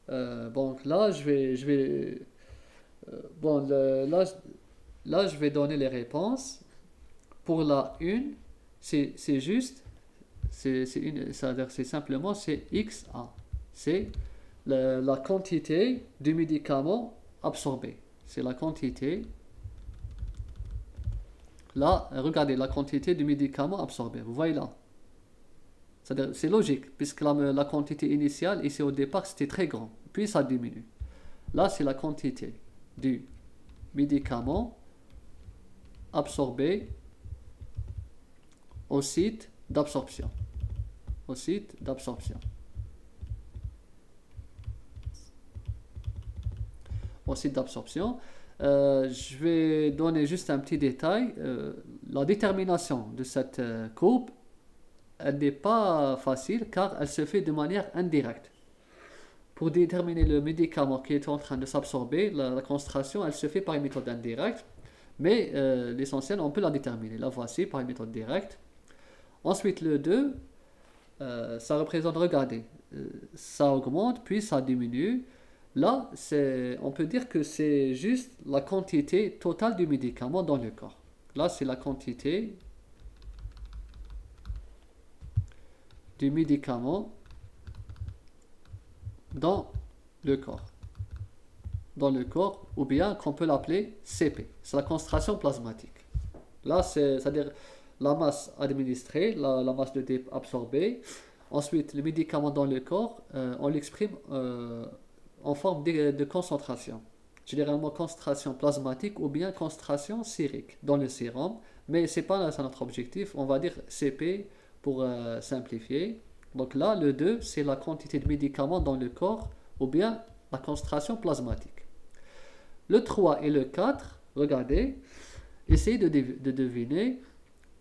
Donc là, bon, là, je vais donner les réponses. Pour la une, c'est juste, c'est-à-dire c'est simplement c'est XA. C'est la quantité du médicament absorbé. C'est la quantité. Là, regardez la quantité du médicament absorbé. Vous voyez là. C'est-à-dire, c'est logique, puisque la quantité initiale, ici au départ, c'était très grand. Puis ça diminue. Là, c'est la quantité du médicament absorbé au site d'absorption. Au site d'absorption. Au site d'absorption. Je vais donner juste un petit détail. La détermination de cette courbe, elle n'est pas facile car elle se fait de manière indirecte. Pour déterminer le médicament qui est en train de s'absorber, la concentration, elle se fait par une méthode indirecte. Mais l'essentiel, on peut la déterminer. La voici par une méthode directe. Ensuite, le 2, ça représente, regardez, ça augmente, puis ça diminue. Là, on peut dire que c'est juste la quantité totale du médicament dans le corps. Là, c'est la quantité du médicament dans le corps. Dans le corps, ou bien qu'on peut l'appeler CP. C'est la concentration plasmatique. Là, c'est-à-dire la masse administrée, la masse de dé absorbée. Ensuite, le médicament dans le corps, on l'exprime en forme de concentration. Généralement concentration plasmatique ou bien concentration sérique dans le sérum. Mais ce n'est pas ça notre objectif. On va dire CP pour simplifier. Donc là, le 2, c'est la quantité de médicaments dans le corps ou bien la concentration plasmatique. Le 3 et le 4, regardez, essayez de deviner.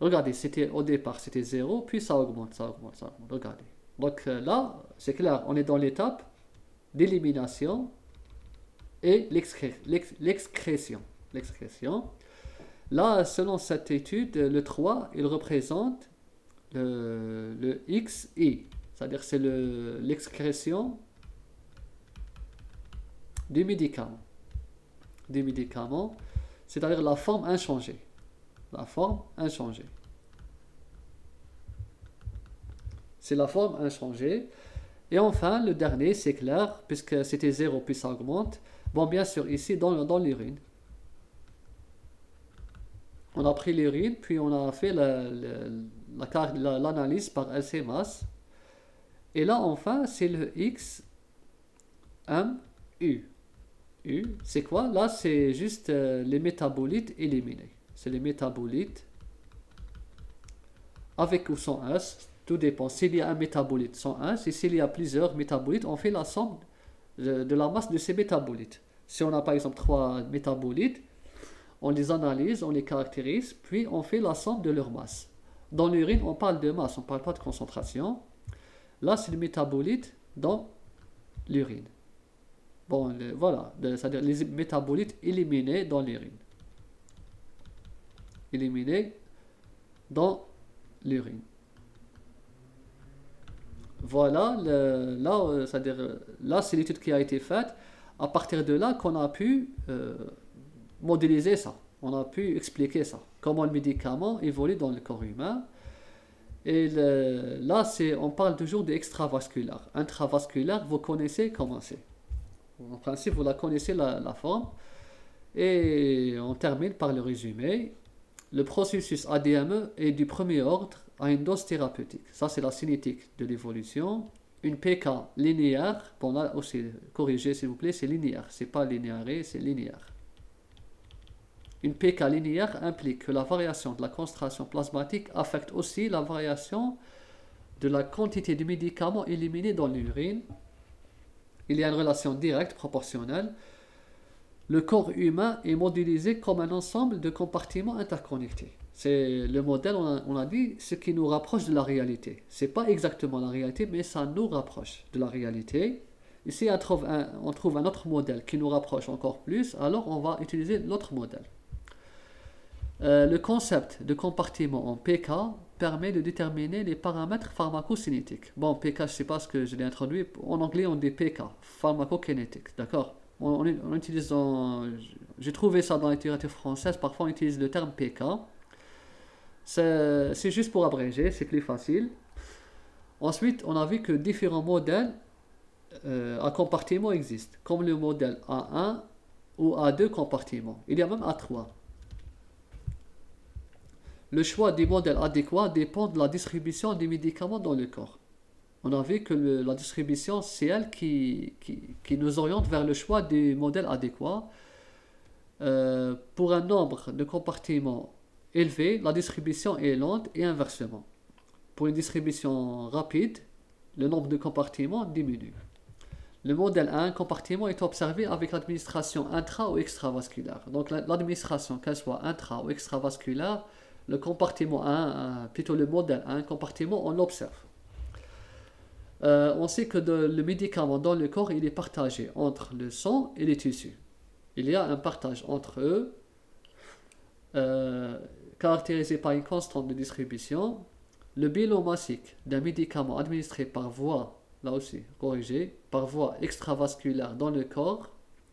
Regardez, au départ, c'était 0, puis ça augmente, ça augmente, ça augmente. Regardez. Donc là, c'est clair, on est dans l'étape d'élimination et l'excrétion. Là, selon cette étude, le 3, il représente le XI, c'est-à-dire c'est l'excrétion du médicament. C'est-à-dire la forme inchangée. La forme inchangée. C'est la forme inchangée. Et enfin, le dernier, c'est clair, puisque c'était 0 puis ça augmente. Bon, bien sûr, ici, dans l'urine. On a pris l'urine, puis on a fait l'analyse par LC-mass. Et là, enfin, c'est le XMU. C'est quoi? Là, c'est juste les métabolites éliminés. C'est les métabolites avec ou sans S. Tout dépend. S'il y a un métabolite sans S et s'il y a plusieurs métabolites, on fait la somme de la masse de ces métabolites. Si on a par exemple 3 métabolites, on les analyse, on les caractérise, puis on fait la somme de leur masse. Dans l'urine, on parle de masse, on ne parle pas de concentration. Là, c'est le métabolite dans l'urine. Bon, voilà, c'est-à-dire les métabolites éliminés dans l'urine. Éliminés dans l'urine. Voilà, c'est-à-dire, là, c'est l'étude qui a été faite. À partir de là, qu'on a pu modéliser ça. On a pu expliquer ça. Comment le médicament évolue dans le corps humain. Et là, on parle toujours d'extravasculaire. Intravasculaire, vous connaissez comment c'est. En principe, vous la connaissez la forme. Et on termine par le résumé. Le processus ADME est du premier ordre à une dose thérapeutique. Ça, c'est la cinétique de l'évolution. Une PK linéaire, bon là aussi, corrigez s'il vous plaît, c'est linéaire. C'est pas linéaré, c'est linéaire. Une PK linéaire implique que la variation de la concentration plasmatique affecte aussi la variation de la quantité de médicaments éliminés dans l'urine. Il y a une relation directe, proportionnelle. Le corps humain est modélisé comme un ensemble de compartiments interconnectés. C'est le modèle, on a dit, ce qui nous rapproche de la réalité. C'est pas exactement la réalité, mais ça nous rapproche de la réalité. Ici, on trouve un autre modèle qui nous rapproche encore plus, alors on va utiliser l'autre modèle. Le concept de compartiment en PK permet de déterminer les paramètres pharmacocinétiques. Bon, PK, je ne sais pas ce que je l'ai introduit. En anglais, on dit PK, pharmacokinétique, d'accord? On utilise j'ai trouvé ça dans la littérature française, parfois on utilise le terme PK. C'est juste pour abréger, c'est plus facile. Ensuite, on a vu que différents modèles à compartiments existent, comme le modèle A1 ou A2 compartiments. Il y a même A3. Le choix du modèle adéquat dépend de la distribution des médicaments dans le corps. On a vu que la distribution, c'est elle qui nous oriente vers le choix du modèle adéquat. Pour un nombre de compartiments élevé, la distribution est lente et inversement. Pour une distribution rapide, le nombre de compartiments diminue. Le modèle 1 compartiment est observé avec l'administration intra- ou extravasculaire. Donc l'administration, qu'elle soit intra- ou extravasculaire, le compartiment 1, plutôt le modèle 1 compartiment, on l'observe. On sait que le médicament dans le corps, il est partagé entre le sang et les tissus. Il y a un partage entre eux, caractérisé par une constante de distribution. Le bilan massique d'un médicament administré par voie, là aussi corrigé, par voie extravasculaire dans le corps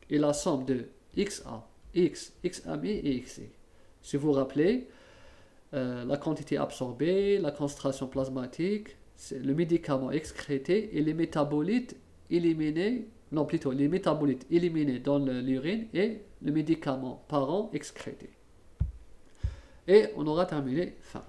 est la somme de XA, X, XAMI et XI. Si vous vous rappelez, la quantité absorbée, la concentration plasmatique, le médicament excrété et les métabolites éliminés, non plutôt les métabolites éliminés dans l'urine et le médicament parent excrété. Et on aura terminé fin.